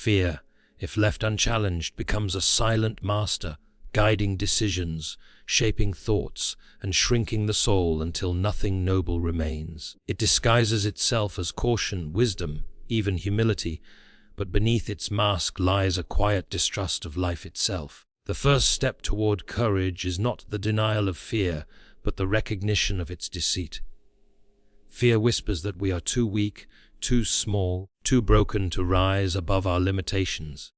Fear, if left unchallenged, becomes a silent master, guiding decisions, shaping thoughts, and shrinking the soul until nothing noble remains. It disguises itself as caution, wisdom, even humility, but beneath its mask lies a quiet distrust of life itself. The first step toward courage is not the denial of fear, but the recognition of its deceit. Fear whispers that we are too weak, too small, too broken to rise above our limitations.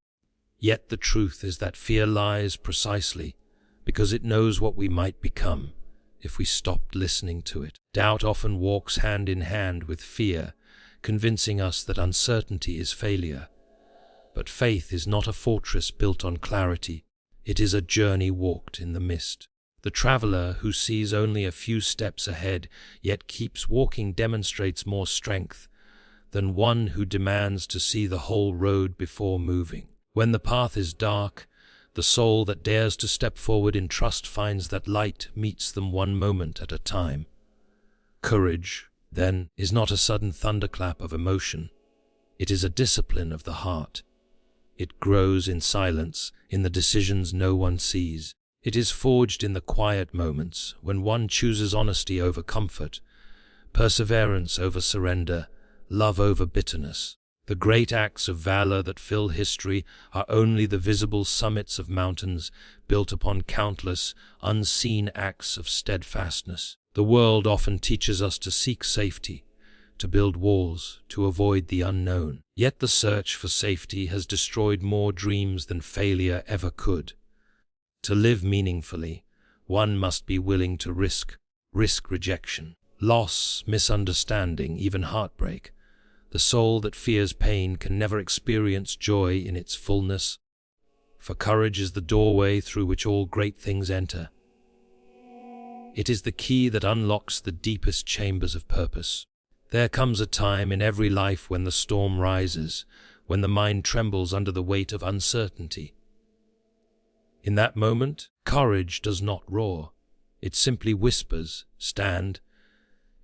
Yet the truth is that fear lies precisely because it knows what we might become if we stopped listening to it. Doubt often walks hand in hand with fear, convincing us that uncertainty is failure. But faith is not a fortress built on clarity. It is a journey walked in the mist. The traveler who sees only a few steps ahead, yet keeps walking, demonstrates more strength than one who demands to see the whole road before moving. When the path is dark, the soul that dares to step forward in trust finds that light meets them one moment at a time. Courage, then, is not a sudden thunderclap of emotion. It is a discipline of the heart. It grows in silence, in the decisions no one sees. It is forged in the quiet moments when one chooses honesty over comfort, perseverance over surrender, love over bitterness. The great acts of valor that fill history are only the visible summits of mountains built upon countless, unseen acts of steadfastness. The world often teaches us to seek safety, to build walls, to avoid the unknown. Yet the search for safety has destroyed more dreams than failure ever could. To live meaningfully, one must be willing to risk rejection, loss, misunderstanding, even heartbreak. The soul that fears pain can never experience joy in its fullness, for courage is the doorway through which all great things enter. It is the key that unlocks the deepest chambers of purpose. There comes a time in every life when the storm rises, when the mind trembles under the weight of uncertainty. In that moment, courage does not roar. It simply whispers, "Stand."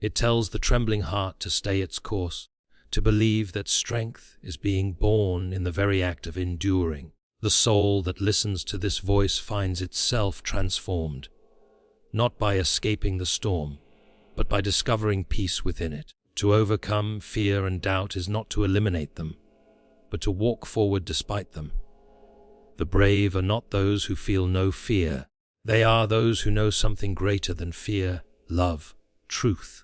It tells the trembling heart to stay its course, to believe that strength is being born in the very act of enduring. The soul that listens to this voice finds itself transformed, not by escaping the storm, but by discovering peace within it. To overcome fear and doubt is not to eliminate them, but to walk forward despite them. The brave are not those who feel no fear. They are those who know something greater than fear, love, truth,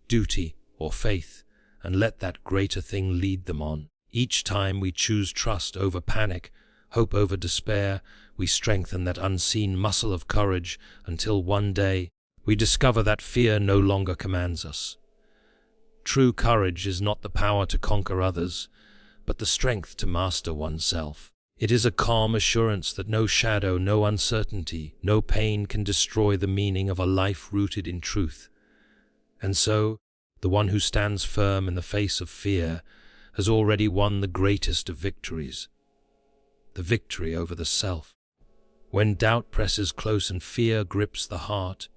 duty, or faith, and let that greater thing lead them on. Each time we choose trust over panic, hope over despair, we strengthen that unseen muscle of courage until one day we discover that fear no longer commands us. True courage is not the power to conquer others, but the strength to master oneself. It is a calm assurance that no shadow, no uncertainty, no pain can destroy the meaning of a life rooted in truth. And so, the one who stands firm in the face of fear has already won the greatest of victories, the victory over the self. When doubt presses close and fear grips the heart,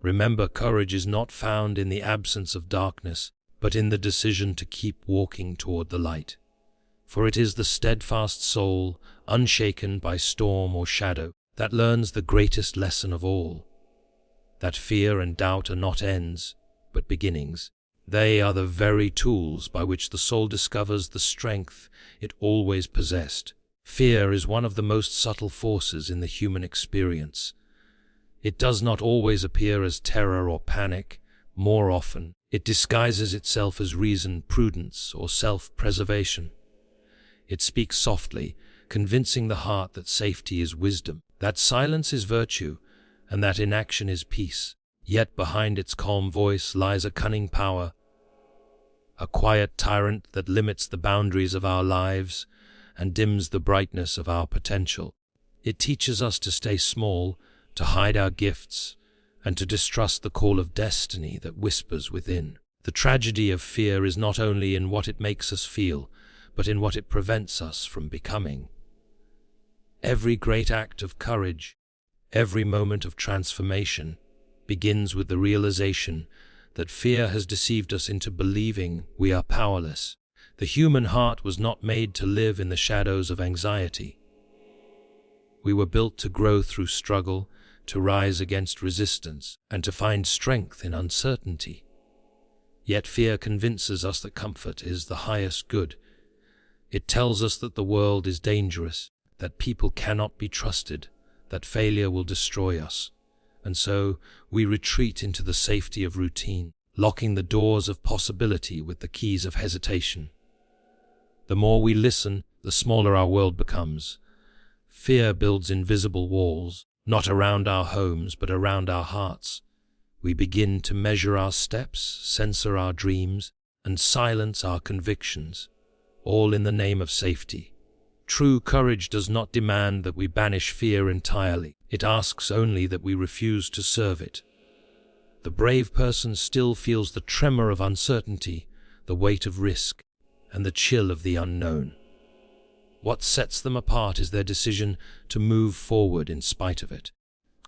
remember, courage is not found in the absence of darkness, but in the decision to keep walking toward the light. For it is the steadfast soul, unshaken by storm or shadow, that learns the greatest lesson of all, that fear and doubt are not ends, but beginnings. They are the very tools by which the soul discovers the strength it always possessed. Fear is one of the most subtle forces in the human experience. It does not always appear as terror or panic. More often, it disguises itself as reason, prudence, or self-preservation. It speaks softly, convincing the heart that safety is wisdom, that silence is virtue, and that inaction is peace. Yet behind its calm voice lies a cunning power, a quiet tyrant that limits the boundaries of our lives and dims the brightness of our potential. It teaches us to stay small, to hide our gifts, and to distrust the call of destiny that whispers within. The tragedy of fear is not only in what it makes us feel, but in what it prevents us from becoming. Every great act of courage, every moment of transformation, begins with the realization that fear has deceived us into believing we are powerless. The human heart was not made to live in the shadows of anxiety. We were built to grow through struggle, to rise against resistance, and to find strength in uncertainty. Yet fear convinces us that comfort is the highest good. It tells us that the world is dangerous, that people cannot be trusted, that failure will destroy us. And so we retreat into the safety of routine, locking the doors of possibility with the keys of hesitation. The more we listen, the smaller our world becomes. Fear builds invisible walls, not around our homes, but around our hearts. We begin to measure our steps, censor our dreams, and silence our convictions, all in the name of safety. True courage does not demand that we banish fear entirely. It asks only that we refuse to serve it. The brave person still feels the tremor of uncertainty, the weight of risk, and the chill of the unknown. What sets them apart is their decision to move forward in spite of it.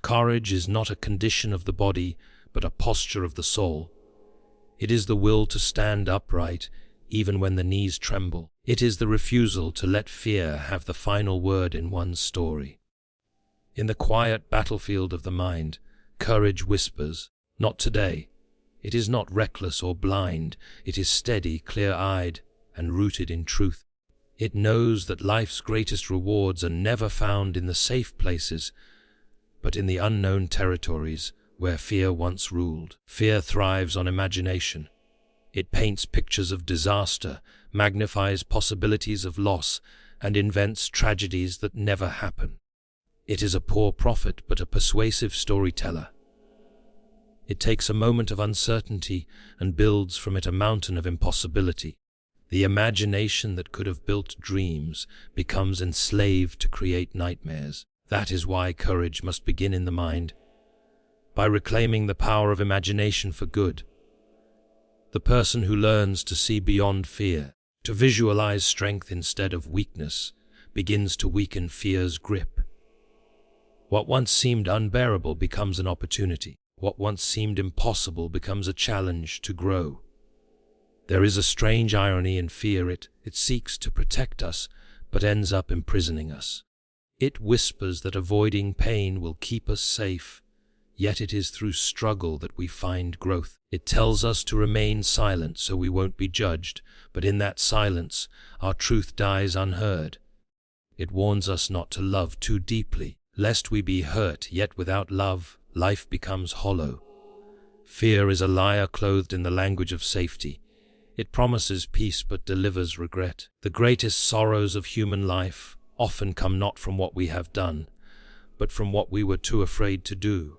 Courage is not a condition of the body, but a posture of the soul. It is the will to stand upright, even when the knees tremble. It is the refusal to let fear have the final word in one's story. In the quiet battlefield of the mind, courage whispers, "Not today." It is not reckless or blind. It is steady, clear-eyed, and rooted in truth. It knows that life's greatest rewards are never found in the safe places, but in the unknown territories where fear once ruled. Fear thrives on imagination. It paints pictures of disaster, magnifies possibilities of loss, and invents tragedies that never happen. It is a poor prophet, but a persuasive storyteller. It takes a moment of uncertainty and builds from it a mountain of impossibility. The imagination that could have built dreams becomes enslaved to create nightmares. That is why courage must begin in the mind, by reclaiming the power of imagination for good. The person who learns to see beyond fear, to visualize strength instead of weakness, begins to weaken fear's grip. What once seemed unbearable becomes an opportunity. What once seemed impossible becomes a challenge to grow. There is a strange irony in fear. It seeks to protect us, but ends up imprisoning us. It whispers that avoiding pain will keep us safe, yet it is through struggle that we find growth. It tells us to remain silent so we won't be judged, but in that silence, our truth dies unheard. It warns us not to love too deeply, lest we be hurt, yet without love, life becomes hollow. Fear is a liar clothed in the language of safety. It promises peace but delivers regret. The greatest sorrows of human life often come not from what we have done, but from what we were too afraid to do.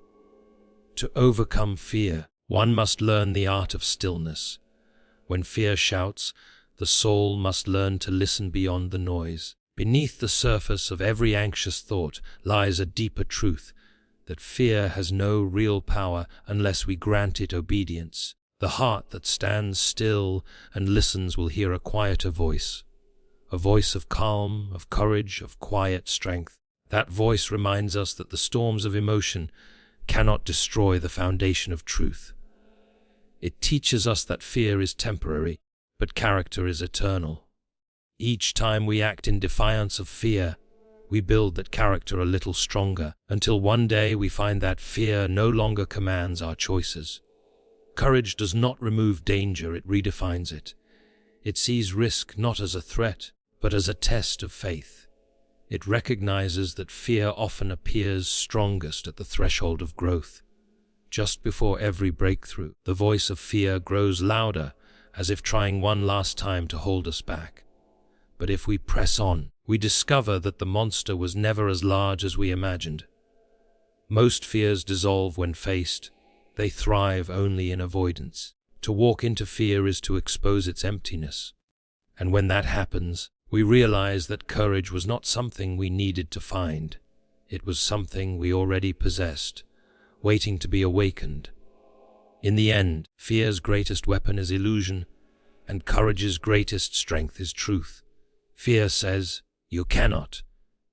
To overcome fear, one must learn the art of stillness. When fear shouts, the soul must learn to listen beyond the noise. Beneath the surface of every anxious thought lies a deeper truth, that fear has no real power unless we grant it obedience. The heart that stands still and listens will hear a quieter voice, a voice of calm, of courage, of quiet strength. That voice reminds us that the storms of emotion cannot destroy the foundation of truth. It teaches us that fear is temporary, but character is eternal. Each time we act in defiance of fear, we build that character a little stronger, until one day we find that fear no longer commands our choices. Courage does not remove danger, it redefines it. It sees risk not as a threat, but as a test of faith. It recognizes that fear often appears strongest at the threshold of growth. Just before every breakthrough, the voice of fear grows louder, as if trying one last time to hold us back. But if we press on, we discover that the monster was never as large as we imagined. Most fears dissolve when faced. They thrive only in avoidance. To walk into fear is to expose its emptiness. And when that happens, we realize that courage was not something we needed to find. It was something we already possessed, waiting to be awakened. In the end, fear's greatest weapon is illusion, and courage's greatest strength is truth. Fear says, "You cannot."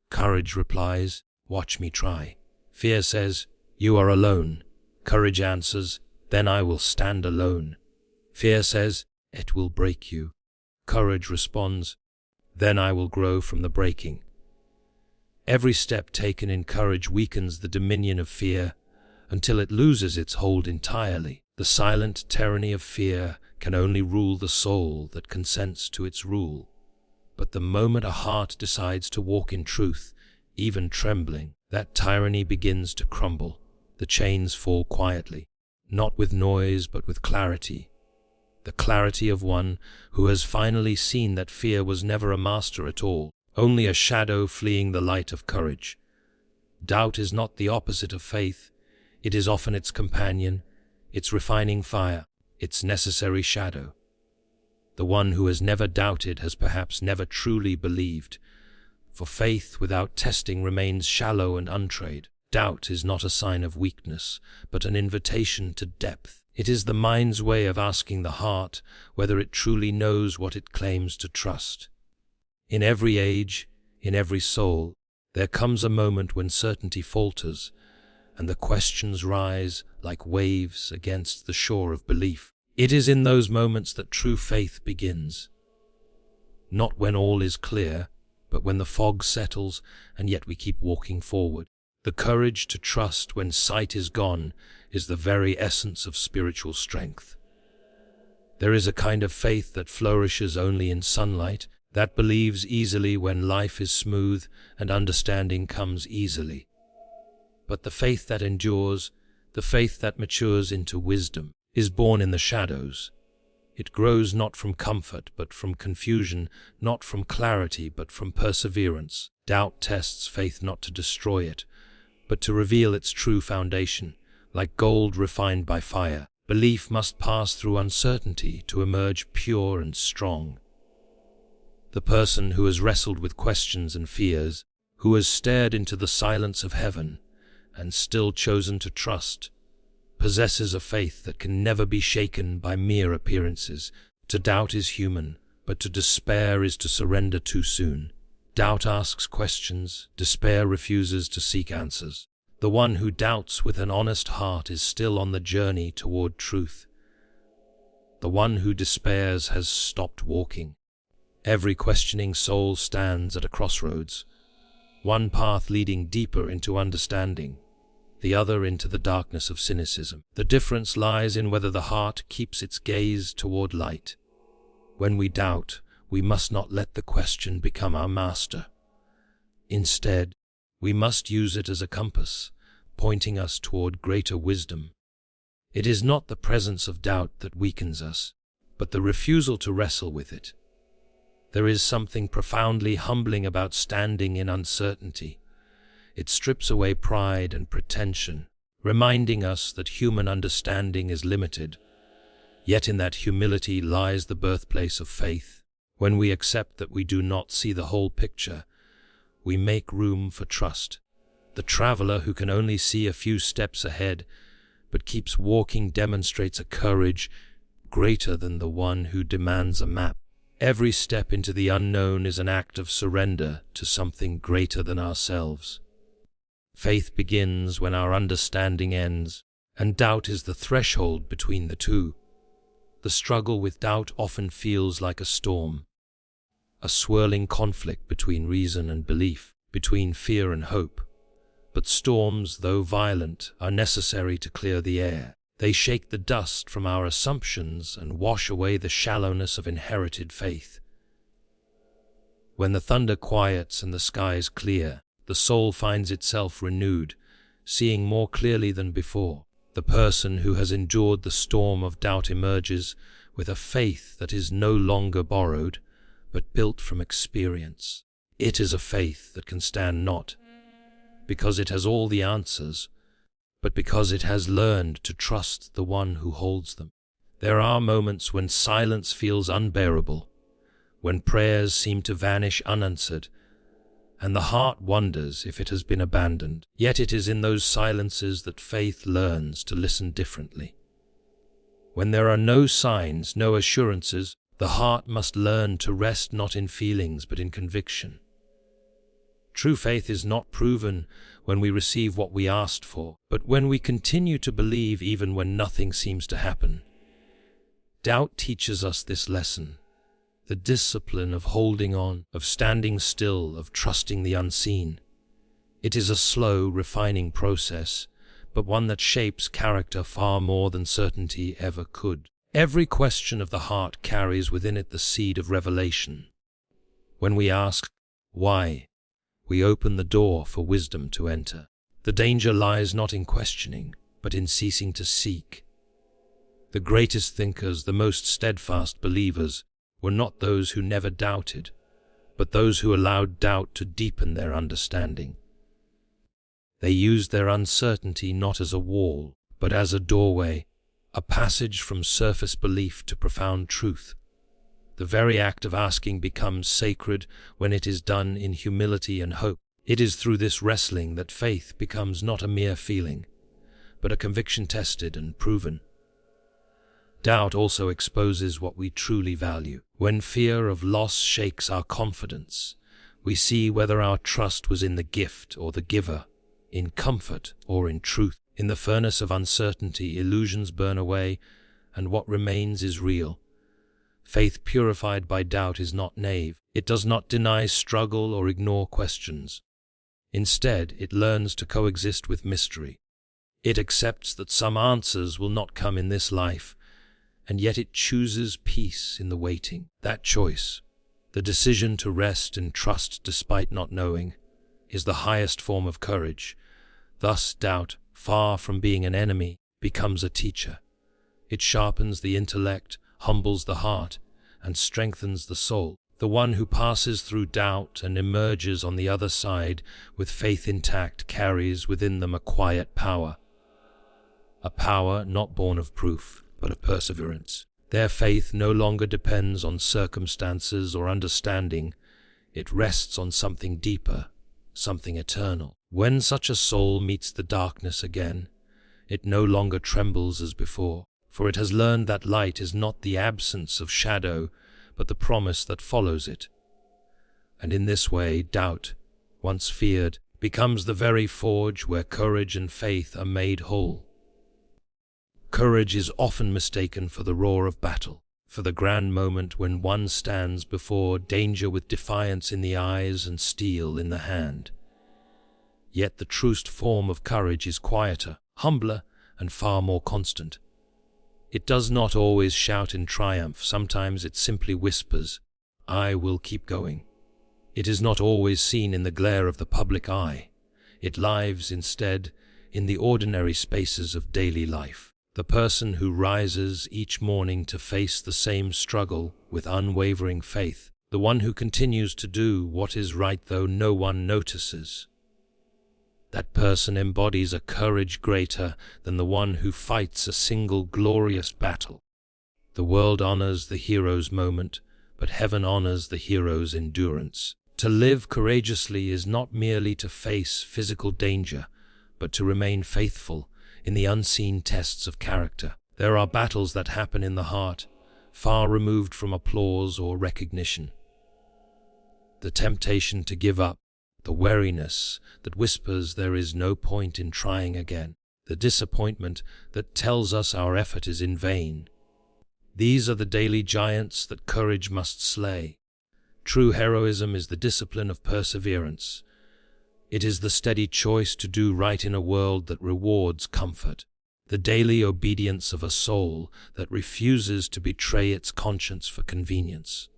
Courage replies, "Watch me try." Fear says, "You are alone." Courage answers, "Then I will stand alone." Fear says, "It will break you." Courage responds, "Then I will grow from the breaking." Every step taken in courage weakens the dominion of fear until it loses its hold entirely. The silent tyranny of fear can only rule the soul that consents to its rule. But the moment a heart decides to walk in truth, even trembling, that tyranny begins to crumble. The chains fall quietly, not with noise but with clarity. The clarity of one who has finally seen that fear was never a master at all, only a shadow fleeing the light of courage. Doubt is not the opposite of faith. It is often its companion, its refining fire, its necessary shadow. The one who has never doubted has perhaps never truly believed, for faith without testing remains shallow and untried. Doubt is not a sign of weakness, but an invitation to depth. It is the mind's way of asking the heart whether it truly knows what it claims to trust. In every age, in every soul, there comes a moment when certainty falters, and the questions rise like waves against the shore of belief. It is in those moments that true faith begins. Not when all is clear, but when the fog settles and yet we keep walking forward. The courage to trust when sight is gone is the very essence of spiritual strength. There is a kind of faith that flourishes only in sunlight, that believes easily when life is smooth and understanding comes easily. But the faith that endures, the faith that matures into wisdom, is born in the shadows. It grows not from comfort but from confusion, not from clarity but from perseverance. Doubt tests faith not to destroy it, but to reveal its true foundation, like gold refined by fire. Belief must pass through uncertainty to emerge pure and strong. The person who has wrestled with questions and fears, who has stared into the silence of heaven and still chosen to trust, possesses a faith that can never be shaken by mere appearances. To doubt is human, but to despair is to surrender too soon. Doubt asks questions, despair refuses to seek answers. The one who doubts with an honest heart is still on the journey toward truth. The one who despairs has stopped walking. Every questioning soul stands at a crossroads, one path leading deeper into understanding, the other into the darkness of cynicism. The difference lies in whether the heart keeps its gaze toward light. When we doubt, we must not let the question become our master. Instead, we must use it as a compass, pointing us toward greater wisdom. It is not the presence of doubt that weakens us, but the refusal to wrestle with it. There is something profoundly humbling about standing in uncertainty. It strips away pride and pretension, reminding us that human understanding is limited. Yet in that humility lies the birthplace of faith. When we accept that we do not see the whole picture, we make room for trust. The traveler who can only see a few steps ahead, but keeps walking, demonstrates a courage greater than the one who demands a map. Every step into the unknown is an act of surrender to something greater than ourselves. Faith begins when our understanding ends, and doubt is the threshold between the two. The struggle with doubt often feels like a storm, a swirling conflict between reason and belief, between fear and hope. But storms, though violent, are necessary to clear the air. They shake the dust from our assumptions and wash away the shallowness of inherited faith. When the thunder quiets and the skies clear, the soul finds itself renewed, seeing more clearly than before. The person who has endured the storm of doubt emerges with a faith that is no longer borrowed, but built from experience. It is a faith that can stand not because it has all the answers, but because it has learned to trust the one who holds them. There are moments when silence feels unbearable, when prayers seem to vanish unanswered, and the heart wonders if it has been abandoned. Yet it is in those silences that faith learns to listen differently. When there are no signs, no assurances, the heart must learn to rest not in feelings but in conviction. True faith is not proven when we receive what we asked for, but when we continue to believe even when nothing seems to happen. Doubt teaches us this lesson. the discipline of holding on, of standing still, of trusting the unseen. It is a slow, refining process, but one that shapes character far more than certainty ever could. Every question of the heart carries within it the seed of revelation. When we ask, why, we open the door for wisdom to enter. The danger lies not in questioning, but in ceasing to seek. The greatest thinkers, the most steadfast believers, were not those who never doubted, but those who allowed doubt to deepen their understanding. They used their uncertainty not as a wall, but as a doorway, a passage from surface belief to profound truth. The very act of asking becomes sacred when it is done in humility and hope. It is through this wrestling that faith becomes not a mere feeling, but a conviction tested and proven. Doubt also exposes what we truly value. When fear of loss shakes our confidence, we see whether our trust was in the gift or the giver, in comfort or in truth. In the furnace of uncertainty, illusions burn away, and what remains is real. Faith purified by doubt is not naive. It does not deny struggle or ignore questions. Instead, it learns to coexist with mystery. It accepts that some answers will not come in this life, and yet it chooses peace in the waiting. That choice, the decision to rest and trust despite not knowing, is the highest form of courage. Thus, doubt, far from being an enemy, becomes a teacher. It sharpens the intellect, humbles the heart, and strengthens the soul. The one who passes through doubt and emerges on the other side with faith intact carries within them a quiet power. A power not born of proof, but of perseverance. Their faith no longer depends on circumstances or understanding. It rests on something deeper, something eternal. When such a soul meets the darkness again, it no longer trembles as before, for it has learned that light is not the absence of shadow, but the promise that follows it. And in this way, doubt, once feared, becomes the very forge where courage and faith are made whole. Courage is often mistaken for the roar of battle, for the grand moment when one stands before danger with defiance in the eyes and steel in the hand. Yet the truest form of courage is quieter, humbler, and far more constant. It does not always shout in triumph. Sometimes it simply whispers, "I will keep going." It is not always seen in the glare of the public eye. It lives, instead, in the ordinary spaces of daily life. The person who rises each morning to face the same struggle with unwavering faith, the one who continues to do what is right though no one notices. That person embodies a courage greater than the one who fights a single glorious battle. The world honors the hero's moment, but heaven honors the hero's endurance. To live courageously is not merely to face physical danger, but to remain faithful in the unseen tests of character. There are battles that happen in the heart, far removed from applause or recognition. The temptation to give up, the weariness that whispers there is no point in trying again, the disappointment that tells us our effort is in vain. These are the daily giants that courage must slay. True heroism is the discipline of perseverance. It is the steady choice to do right in a world that rewards comfort, the daily obedience of a soul that refuses to betray its conscience for convenience.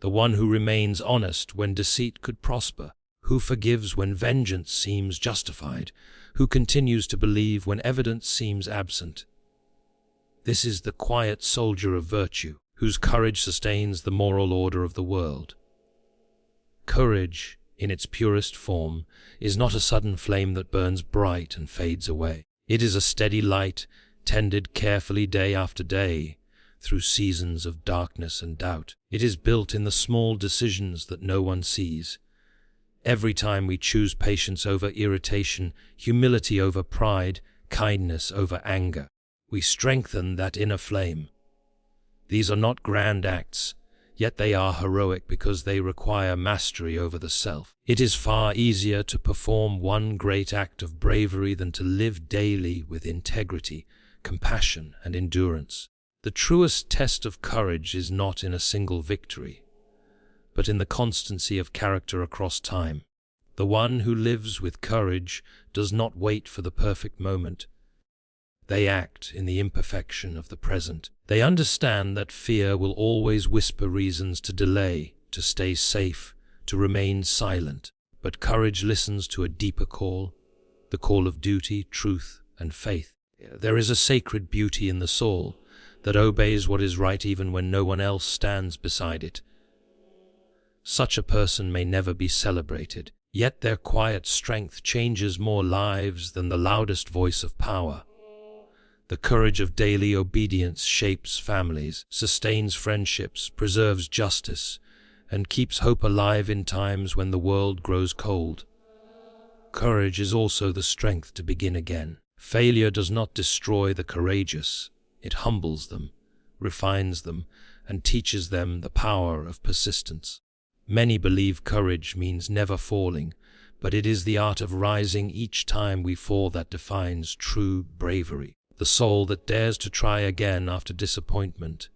The one who remains honest when deceit could prosper, who forgives when vengeance seems justified, who continues to believe when evidence seems absent. This is the quiet soldier of virtue, whose courage sustains the moral order of the world. Courage, in its purest form, is not a sudden flame that burns bright and fades away. It is a steady light, tended carefully day after day, through seasons of darkness and doubt. It is built in the small decisions that no one sees. Every time we choose patience over irritation, humility over pride, kindness over anger, we strengthen that inner flame. These are not grand acts, yet they are heroic because they require mastery over the self. It is far easier to perform one great act of bravery than to live daily with integrity, compassion, and endurance. The truest test of courage is not in a single victory, but in the constancy of character across time. The one who lives with courage does not wait for the perfect moment. They act in the imperfection of the present. They understand that fear will always whisper reasons to delay, to stay safe, to remain silent. But courage listens to a deeper call, the call of duty, truth, and faith. There is a sacred beauty in the soul that obeys what is right even when no one else stands beside it. Such a person may never be celebrated, yet their quiet strength changes more lives than the loudest voice of power. The courage of daily obedience shapes families, sustains friendships, preserves justice, and keeps hope alive in times when the world grows cold. Courage is also the strength to begin again. Failure does not destroy the courageous. It humbles them, refines them, and teaches them the power of persistence. Many believe courage means never falling, but it is the art of rising each time we fall that defines true bravery. The soul that dares to try again after disappointment,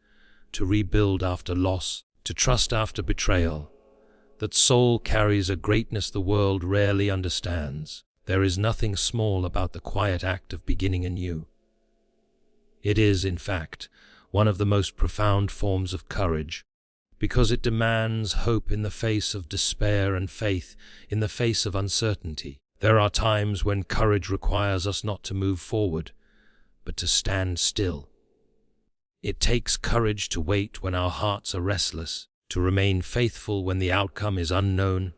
to rebuild after loss, to trust after betrayal. That soul carries a greatness the world rarely understands. There is nothing small about the quiet act of beginning anew. It is, in fact, one of the most profound forms of courage, because it demands hope in the face of despair and faith in the face of uncertainty. There are times when courage requires us not to move forward, but to stand still. It takes courage to wait when our hearts are restless, to remain faithful when the outcome is unknown,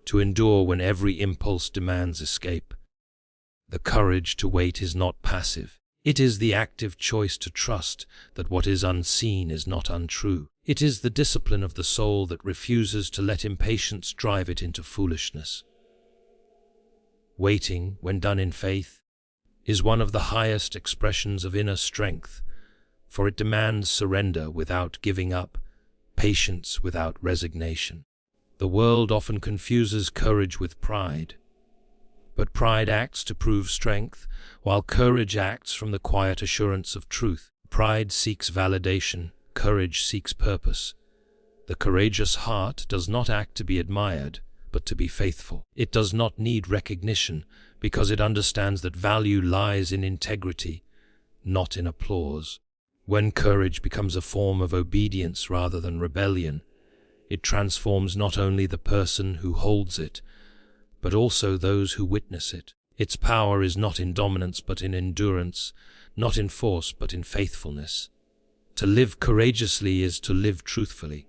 to endure when every impulse demands escape. The courage to wait is not passive. It is the active choice to trust that what is unseen is not untrue. It is the discipline of the soul that refuses to let impatience drive it into foolishness. Waiting, when done in faith, is one of the highest expressions of inner strength, for it demands surrender without giving up, patience without resignation. The world often confuses courage with pride, but pride acts to prove strength, while courage acts from the quiet assurance of truth. Pride seeks validation, courage seeks purpose. The courageous heart does not act to be admired, but to be faithful. It does not need recognition, because it understands that value lies in integrity, not in applause. When courage becomes a form of obedience rather than rebellion, it transforms not only the person who holds it, but also those who witness it. Its power is not in dominance but in endurance, not in force but in faithfulness. To live courageously is to live truthfully.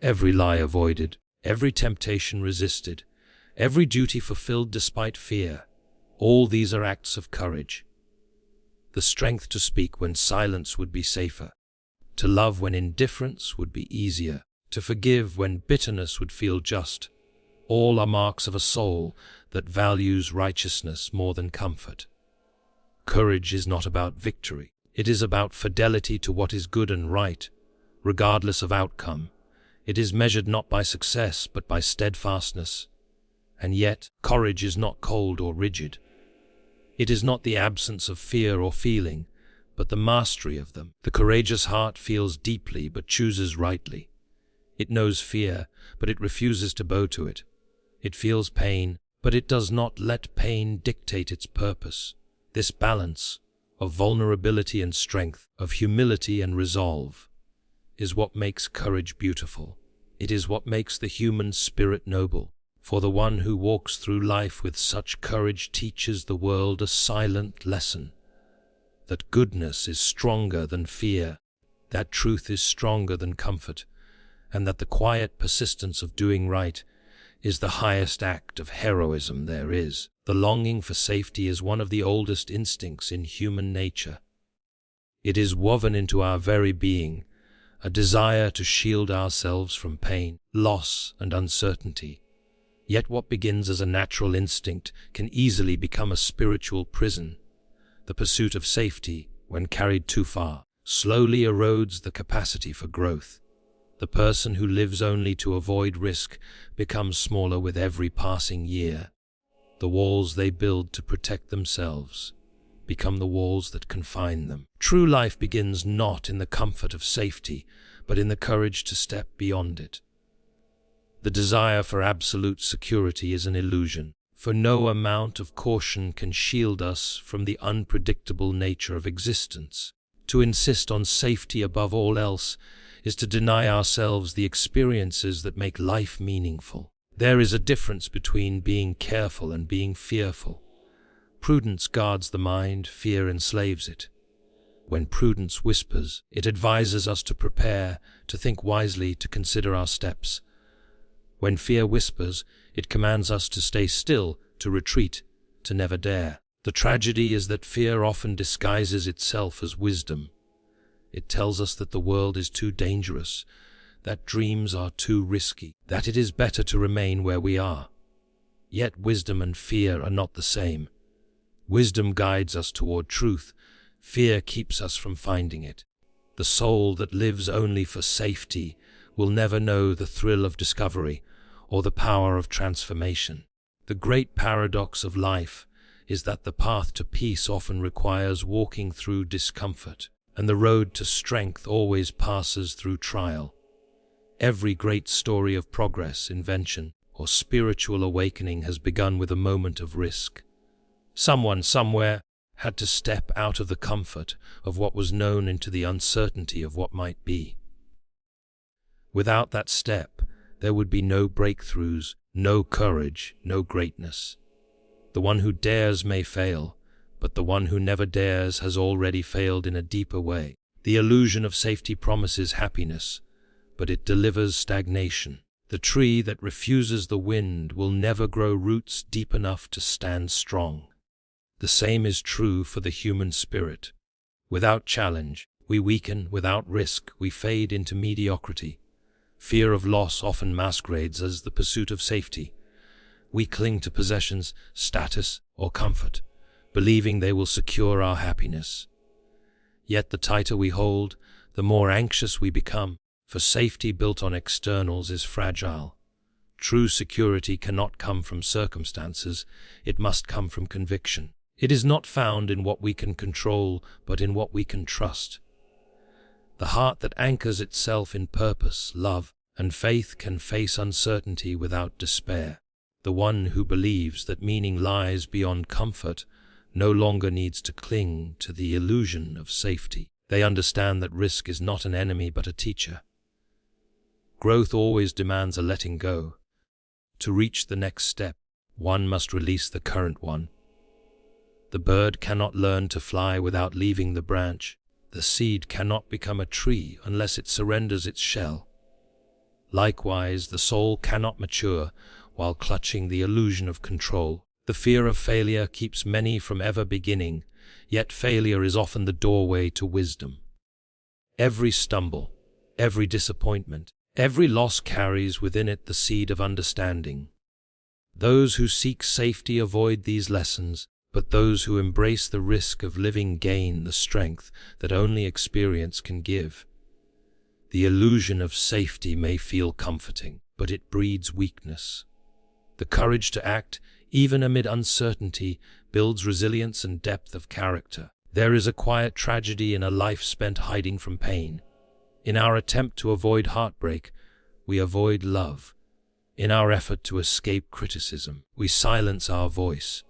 Every lie avoided, every temptation resisted, every duty fulfilled despite fear, all these are acts of courage. The strength to speak when silence would be safer, to love when indifference would be easier, to forgive when bitterness would feel just, all are marks of a soul that values righteousness more than comfort. Courage is not about victory. It is about fidelity to what is good and right, regardless of outcome. It is measured not by success, but by steadfastness. And yet, courage is not cold or rigid. It is not the absence of fear or feeling, but the mastery of them. The courageous heart feels deeply, but chooses rightly. It knows fear, but it refuses to bow to it. It feels pain, but it does not let pain dictate its purpose. This balance of vulnerability and strength, of humility and resolve, is what makes courage beautiful. It is what makes the human spirit noble. For the one who walks through life with such courage teaches the world a silent lesson, that goodness is stronger than fear, that truth is stronger than comfort, and that the quiet persistence of doing right is the highest act of heroism there is. The longing for safety is one of the oldest instincts in human nature. It is woven into our very being, a desire to shield ourselves from pain, loss, and uncertainty. Yet what begins as a natural instinct can easily become a spiritual prison. The pursuit of safety, when carried too far, slowly erodes the capacity for growth. The person who lives only to avoid risk becomes smaller with every passing year. The walls they build to protect themselves become the walls that confine them. True life begins not in the comfort of safety, but in the courage to step beyond it. The desire for absolute security is an illusion, for no amount of caution can shield us from the unpredictable nature of existence. To insist on safety above all else is to deny ourselves the experiences that make life meaningful. There is a difference between being careful and being fearful. Prudence guards the mind, fear enslaves it. When prudence whispers, it advises us to prepare, to think wisely, to consider our steps. When fear whispers, it commands us to stay still, to retreat, to never dare. The tragedy is that fear often disguises itself as wisdom. It tells us that the world is too dangerous, that dreams are too risky, that it is better to remain where we are. Yet wisdom and fear are not the same. Wisdom guides us toward truth, fear keeps us from finding it. The soul that lives only for safety will never know the thrill of discovery or the power of transformation. The great paradox of life is that the path to peace often requires walking through discomfort, and the road to strength always passes through trial. Every great story of progress, invention, or spiritual awakening has begun with a moment of risk. Someone, somewhere, had to step out of the comfort of what was known into the uncertainty of what might be. Without that step, there would be no breakthroughs, no courage, no greatness. The one who dares may fail, but the one who never dares has already failed in a deeper way. The illusion of safety promises happiness, but it delivers stagnation. The tree that refuses the wind will never grow roots deep enough to stand strong. The same is true for the human spirit. Without challenge, we weaken; without risk, we fade into mediocrity. Fear of loss often masquerades as the pursuit of safety. We cling to possessions, status, or comfort, believing they will secure our happiness. Yet the tighter we hold, the more anxious we become, for safety built on externals is fragile. True security cannot come from circumstances, it must come from conviction. It is not found in what we can control, but in what we can trust. The heart that anchors itself in purpose, love, and faith can face uncertainty without despair. The one who believes that meaning lies beyond comfort no longer needs to cling to the illusion of safety. They understand that risk is not an enemy but a teacher. Growth always demands a letting go. To reach the next step, one must release the current one. The bird cannot learn to fly without leaving the branch. The seed cannot become a tree unless it surrenders its shell. Likewise, the soul cannot mature while clutching the illusion of control. The fear of failure keeps many from ever beginning, yet failure is often the doorway to wisdom. Every stumble, every disappointment, every loss carries within it the seed of understanding. Those who seek safety avoid these lessons, but those who embrace the risk of living gain the strength that only experience can give. The illusion of safety may feel comforting, but it breeds weakness. The courage to act, even amid uncertainty, builds resilience and depth of character. There is a quiet tragedy in a life spent hiding from pain. In our attempt to avoid heartbreak, we avoid love. In our effort to escape criticism, we silence our voice.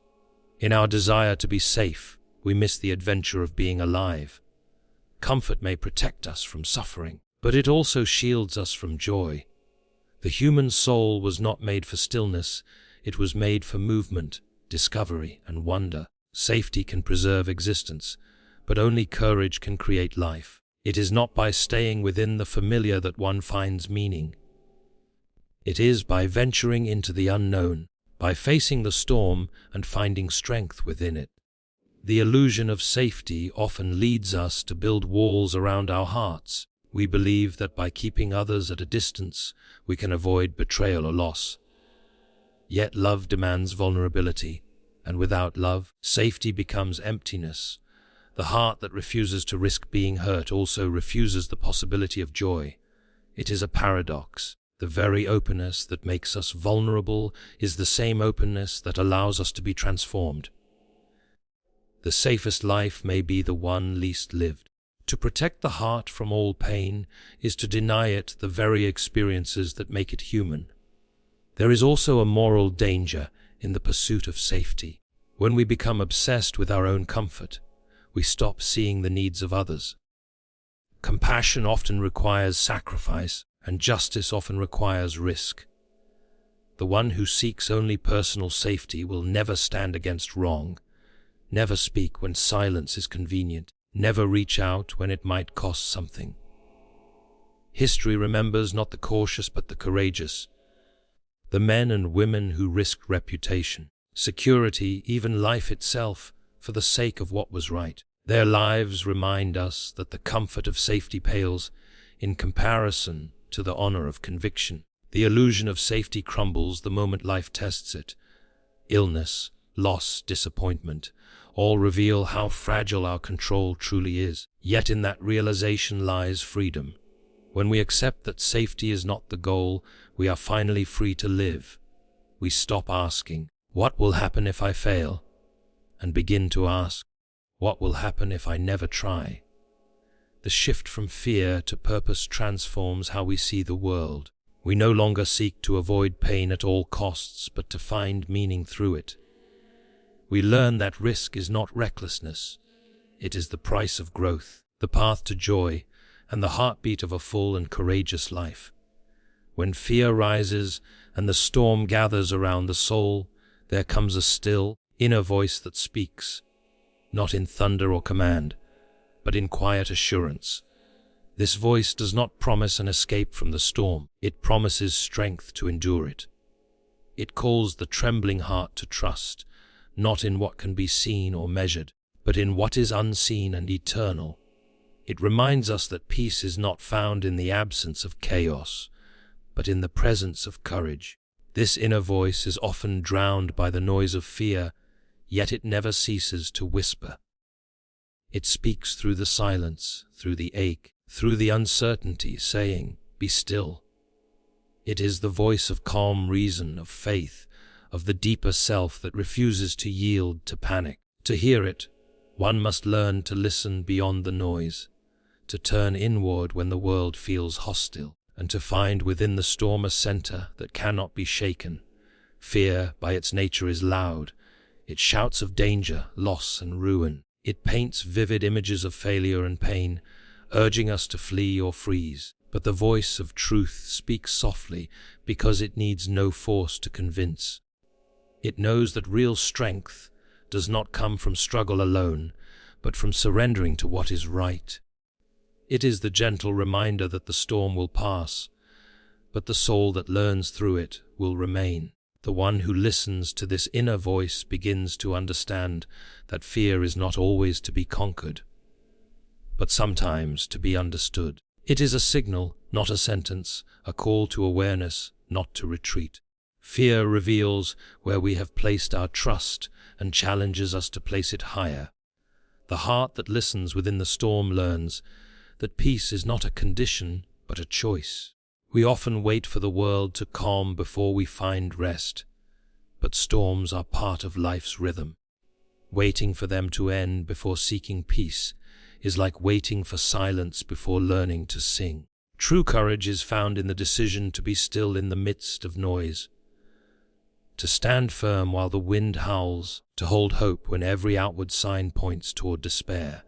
In our desire to be safe, we miss the adventure of being alive. Comfort may protect us from suffering, but it also shields us from joy. The human soul was not made for stillness, it was made for movement, discovery, and wonder. Safety can preserve existence, but only courage can create life. It is not by staying within the familiar that one finds meaning. It is by venturing into the unknown, by facing the storm and finding strength within it. The illusion of safety often leads us to build walls around our hearts. We believe that by keeping others at a distance, we can avoid betrayal or loss. Yet love demands vulnerability, and without love, safety becomes emptiness. The heart that refuses to risk being hurt also refuses the possibility of joy. It is a paradox. The very openness that makes us vulnerable is the same openness that allows us to be transformed. The safest life may be the one least lived. To protect the heart from all pain is to deny it the very experiences that make it human. There is also a moral danger in the pursuit of safety. When we become obsessed with our own comfort, we stop seeing the needs of others. Compassion often requires sacrifice, and justice often requires risk. The one who seeks only personal safety will never stand against wrong, never speak when silence is convenient, never reach out when it might cost something. History remembers not the cautious but the courageous, the men and women who risked reputation, security, even life itself, for the sake of what was right. Their lives remind us that the comfort of safety pales in comparison to the honor of conviction. The illusion of safety crumbles the moment life tests it. Illness, loss, disappointment, all reveal how fragile our control truly is. Yet in that realization lies freedom. When we accept that safety is not the goal, we are finally free to live. We stop asking, "What will happen if I fail?" and begin to ask, "What will happen if I never try?" The shift from fear to purpose transforms how we see the world. We no longer seek to avoid pain at all costs, but to find meaning through it. We learn that risk is not recklessness. It is the price of growth, the path to joy, and the heartbeat of a full and courageous life. When fear rises and the storm gathers around the soul, there comes a still, inner voice that speaks, not in thunder or command, but in quiet assurance. This voice does not promise an escape from the storm. It promises strength to endure it. It calls the trembling heart to trust, not in what can be seen or measured, but in what is unseen and eternal. It reminds us that peace is not found in the absence of chaos, but in the presence of courage. This inner voice is often drowned by the noise of fear, yet it never ceases to whisper. It speaks through the silence, through the ache, through the uncertainty, saying, "Be still." It is the voice of calm reason, of faith, of the deeper self that refuses to yield to panic. To hear it, one must learn to listen beyond the noise, to turn inward when the world feels hostile, and to find within the storm a center that cannot be shaken. Fear, by its nature, is loud. It shouts of danger, loss, and ruin. It paints vivid images of failure and pain, urging us to flee or freeze. But the voice of truth speaks softly because it needs no force to convince. It knows that real strength does not come from struggle alone, but from surrendering to what is right. It is the gentle reminder that the storm will pass, but the soul that learns through it will remain. The one who listens to this inner voice begins to understand that fear is not always to be conquered, but sometimes to be understood. It is a signal, not a sentence, a call to awareness, not to retreat. Fear reveals where we have placed our trust and challenges us to place it higher. The heart that listens within the storm learns that peace is not a condition, but a choice. We often wait for the world to calm before we find rest, but storms are part of life's rhythm. Waiting for them to end before seeking peace is like waiting for silence before learning to sing. True courage is found in the decision to be still in the midst of noise, to stand firm while the wind howls, to hold hope when every outward sign points toward despair.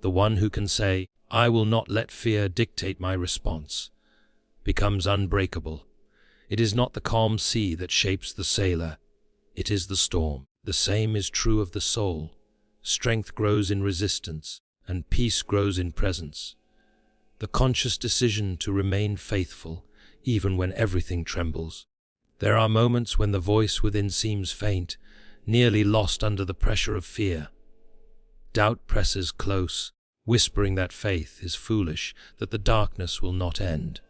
The one who can say, "I will not let fear dictate my response," becomes unbreakable. It is not the calm sea that shapes the sailor, it is the storm. The same is true of the soul. Strength grows in resistance, and peace grows in presence. The conscious decision to remain faithful, even when everything trembles. There are moments when the voice within seems faint, nearly lost under the pressure of fear. Doubt presses close, whispering that faith is foolish, that the darkness will not end.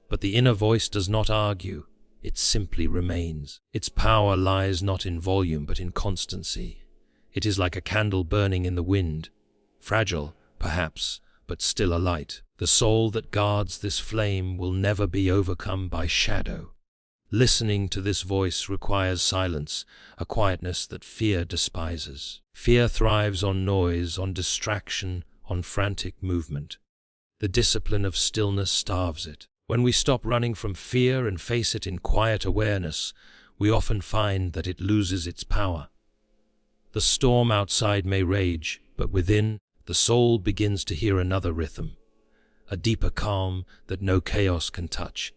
But the inner voice does not argue, it simply remains. Its power lies not in volume but in constancy. It is like a candle burning in the wind, fragile, perhaps, but still alight. The soul that guards this flame will never be overcome by shadow. Listening to this voice requires silence, a quietness that fear despises. Fear thrives on noise, on distraction, on frantic movement. The discipline of stillness starves it. When we stop running from fear and face it in quiet awareness, we often find that it loses its power. The storm outside may rage, but within, the soul begins to hear another rhythm, a deeper calm that no chaos can touch.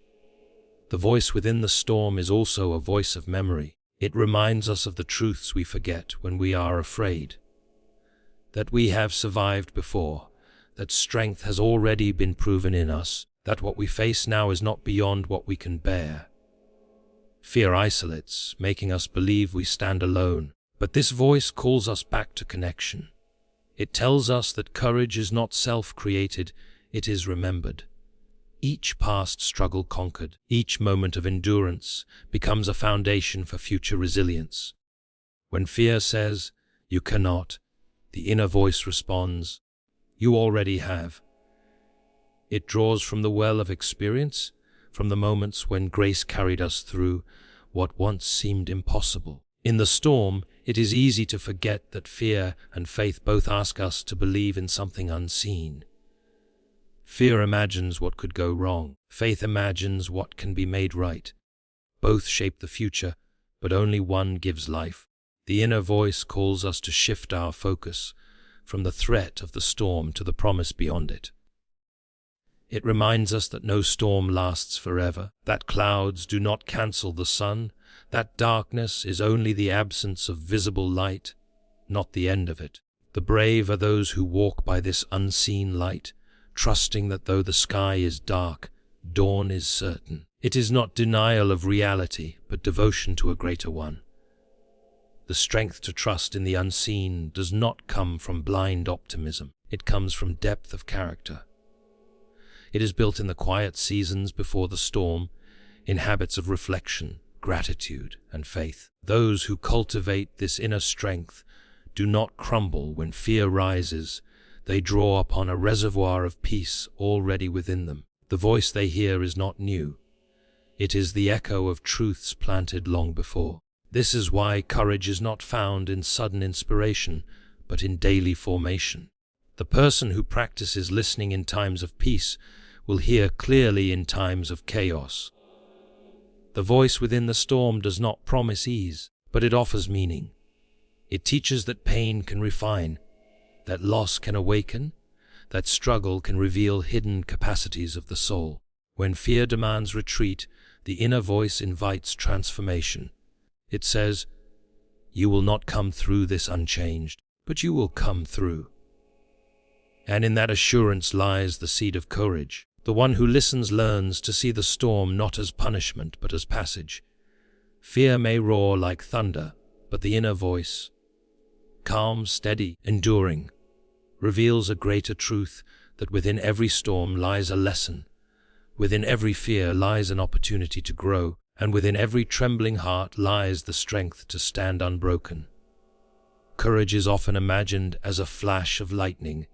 The voice within the storm is also a voice of memory. It reminds us of the truths we forget when we are afraid. That we have survived before, that strength has already been proven in us, that what we face now is not beyond what we can bear. Fear isolates, making us believe we stand alone, but this voice calls us back to connection. It tells us that courage is not self-created, it is remembered. Each past struggle conquered, each moment of endurance becomes a foundation for future resilience. When fear says, "You cannot," the inner voice responds, "You already have." It draws from the well of experience, from the moments when grace carried us through what once seemed impossible. In the storm, it is easy to forget that fear and faith both ask us to believe in something unseen. Fear imagines what could go wrong. Faith imagines what can be made right. Both shape the future, but only one gives life. The inner voice calls us to shift our focus from the threat of the storm to the promise beyond it. It reminds us that no storm lasts forever, that clouds do not cancel the sun, that darkness is only the absence of visible light, not the end of it. The brave are those who walk by this unseen light, trusting that though the sky is dark, dawn is certain. It is not denial of reality, but devotion to a greater one. The strength to trust in the unseen does not come from blind optimism. It comes from depth of character. It is built in the quiet seasons before the storm, in habits of reflection, gratitude, and faith. Those who cultivate this inner strength do not crumble when fear rises. They draw upon a reservoir of peace already within them. The voice they hear is not new. It is the echo of truths planted long before. This is why courage is not found in sudden inspiration, but in daily formation. The person who practices listening in times of peace will hear clearly in times of chaos. The voice within the storm does not promise ease, but it offers meaning. It teaches that pain can refine, that loss can awaken, that struggle can reveal hidden capacities of the soul. When fear demands retreat, the inner voice invites transformation. It says, "You will not come through this unchanged, but you will come through." And in that assurance lies the seed of courage. The one who listens learns to see the storm not as punishment, but as passage. Fear may roar like thunder, but the inner voice, calm, steady, enduring, reveals a greater truth, that within every storm lies a lesson, within every fear lies an opportunity to grow, and within every trembling heart lies the strength to stand unbroken. Courage is often imagined as a flash of lightning,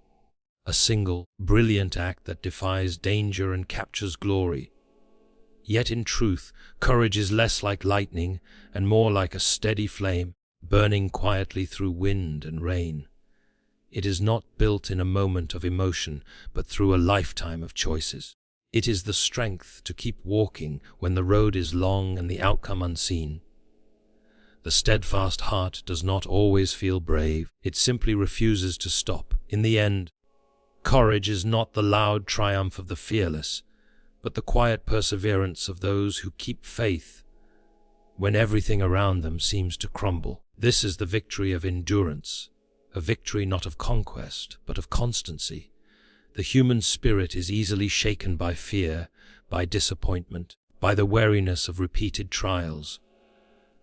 a single, brilliant act that defies danger and captures glory. Yet in truth, courage is less like lightning and more like a steady flame, burning quietly through wind and rain. It is not built in a moment of emotion, but through a lifetime of choices. It is the strength to keep walking when the road is long and the outcome unseen. The steadfast heart does not always feel brave, it simply refuses to stop. In the end, courage is not the loud triumph of the fearless, but the quiet perseverance of those who keep faith when everything around them seems to crumble. This is the victory of endurance, a victory not of conquest, but of constancy. The human spirit is easily shaken by fear, by disappointment, by the weariness of repeated trials.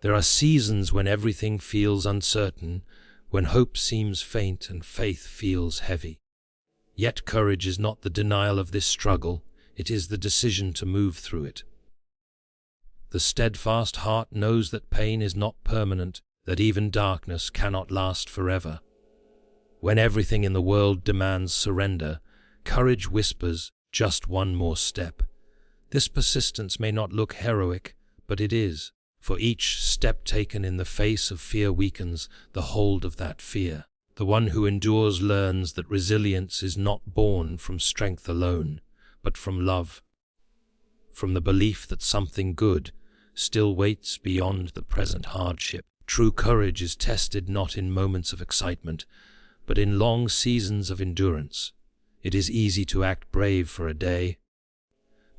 There are seasons when everything feels uncertain, when hope seems faint and faith feels heavy. Yet courage is not the denial of this struggle, it is the decision to move through it. The steadfast heart knows that pain is not permanent, that even darkness cannot last forever. When everything in the world demands surrender, courage whispers, "Just one more step." This persistence may not look heroic, but it is. For each step taken in the face of fear weakens the hold of that fear. The one who endures learns that resilience is not born from strength alone, but from love, from the belief that something good still waits beyond the present hardship. True courage is tested not in moments of excitement, but in long seasons of endurance. It is easy to act brave for a day,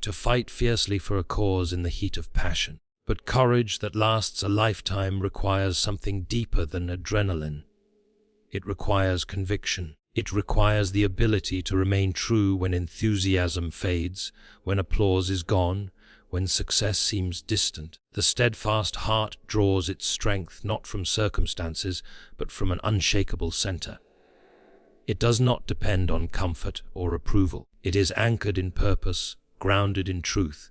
to fight fiercely for a cause in the heat of passion. But courage that lasts a lifetime requires something deeper than adrenaline. It requires conviction. It requires the ability to remain true when enthusiasm fades, when applause is gone, when success seems distant. The steadfast heart draws its strength not from circumstances, but from an unshakable center. It does not depend on comfort or approval. It is anchored in purpose, grounded in truth.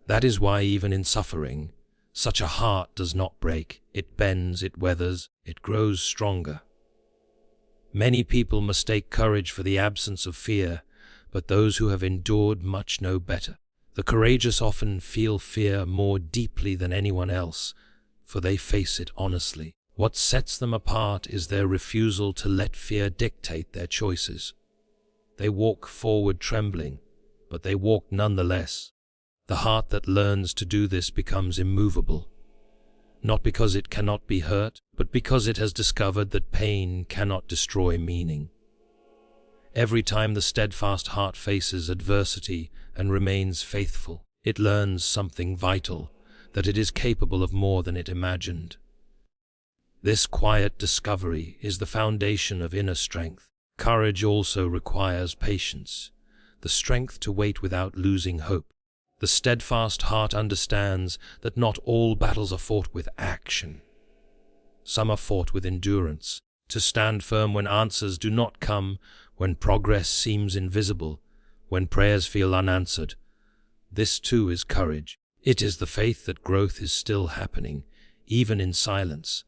That is why even in suffering, such a heart does not break. It bends, it weathers, it grows stronger. Many people mistake courage for the absence of fear, but those who have endured much know better. The courageous often feel fear more deeply than anyone else, for they face it honestly. What sets them apart is their refusal to let fear dictate their choices. They walk forward trembling, but they walk nonetheless. The heart that learns to do this becomes immovable, not because it cannot be hurt, but because it has discovered that pain cannot destroy meaning. Every time the steadfast heart faces adversity and remains faithful, it learns something vital, that it is capable of more than it imagined. This quiet discovery is the foundation of inner strength. Courage also requires patience, the strength to wait without losing hope. The steadfast heart understands that not all battles are fought with action. Some are fought with endurance, to stand firm when answers do not come, when progress seems invisible, when prayers feel unanswered. This too is courage. It is the faith that growth is still happening, even in silence.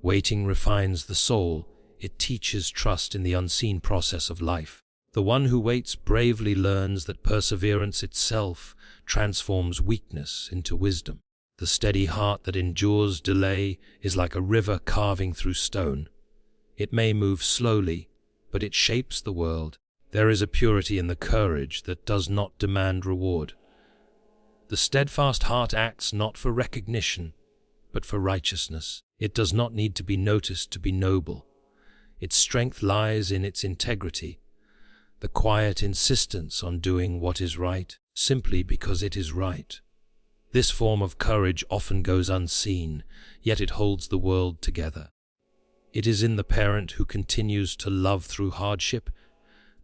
Waiting refines the soul. It teaches trust in the unseen process of life. The one who waits bravely learns that perseverance itself transforms weakness into wisdom. The steady heart that endures delay is like a river carving through stone. It may move slowly, but it shapes the world. There is a purity in the courage that does not demand reward. The steadfast heart acts not for recognition, but for righteousness. It does not need to be noticed to be noble. Its strength lies in its integrity, the quiet insistence on doing what is right, simply because it is right. This form of courage often goes unseen, yet it holds the world together. It is in the parent who continues to love through hardship,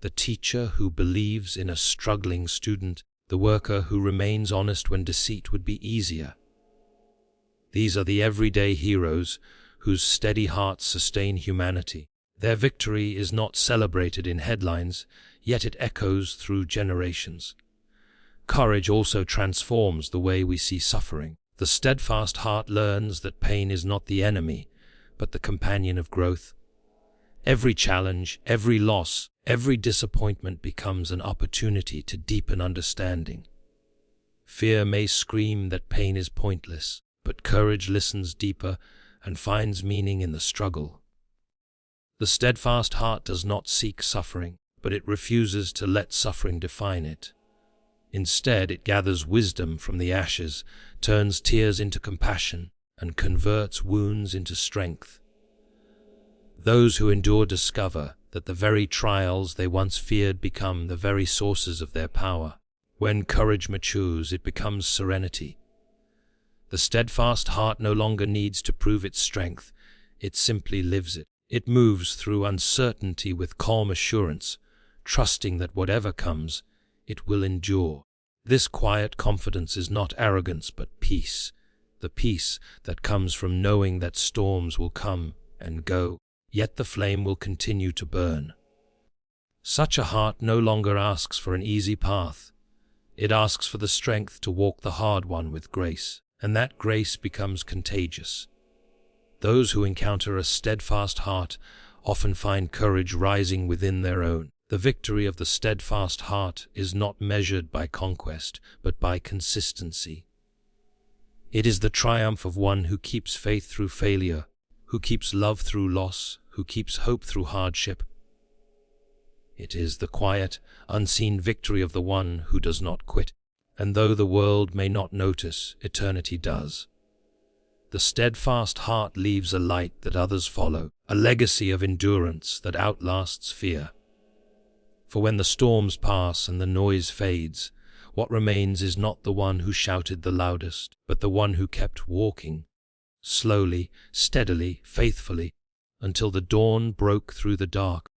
the teacher who believes in a struggling student, the worker who remains honest when deceit would be easier. These are the everyday heroes whose steady hearts sustain humanity. Their victory is not celebrated in headlines, yet it echoes through generations. Courage also transforms the way we see suffering. The steadfast heart learns that pain is not the enemy, but the companion of growth. Every challenge, every loss, every disappointment becomes an opportunity to deepen understanding. Fear may scream that pain is pointless, but courage listens deeper and finds meaning in the struggle. The steadfast heart does not seek suffering, but it refuses to let suffering define it. Instead, it gathers wisdom from the ashes, turns tears into compassion, and converts wounds into strength. Those who endure discover that the very trials they once feared become the very sources of their power. When courage matures, it becomes serenity. The steadfast heart no longer needs to prove its strength, it simply lives it. It moves through uncertainty with calm assurance, trusting that whatever comes, it will endure. This quiet confidence is not arrogance but peace, the peace that comes from knowing that storms will come and go, yet the flame will continue to burn. Such a heart no longer asks for an easy path. It asks for the strength to walk the hard one with grace, and that grace becomes contagious. Those who encounter a steadfast heart often find courage rising within their own. The victory of the steadfast heart is not measured by conquest, but by consistency. It is the triumph of one who keeps faith through failure, who keeps love through loss, who keeps hope through hardship. It is the quiet, unseen victory of the one who does not quit. And though the world may not notice, eternity does. The steadfast heart leaves a light that others follow, a legacy of endurance that outlasts fear. For when the storms pass and the noise fades, what remains is not the one who shouted the loudest, but the one who kept walking, slowly, steadily, faithfully, until the dawn broke through the dark.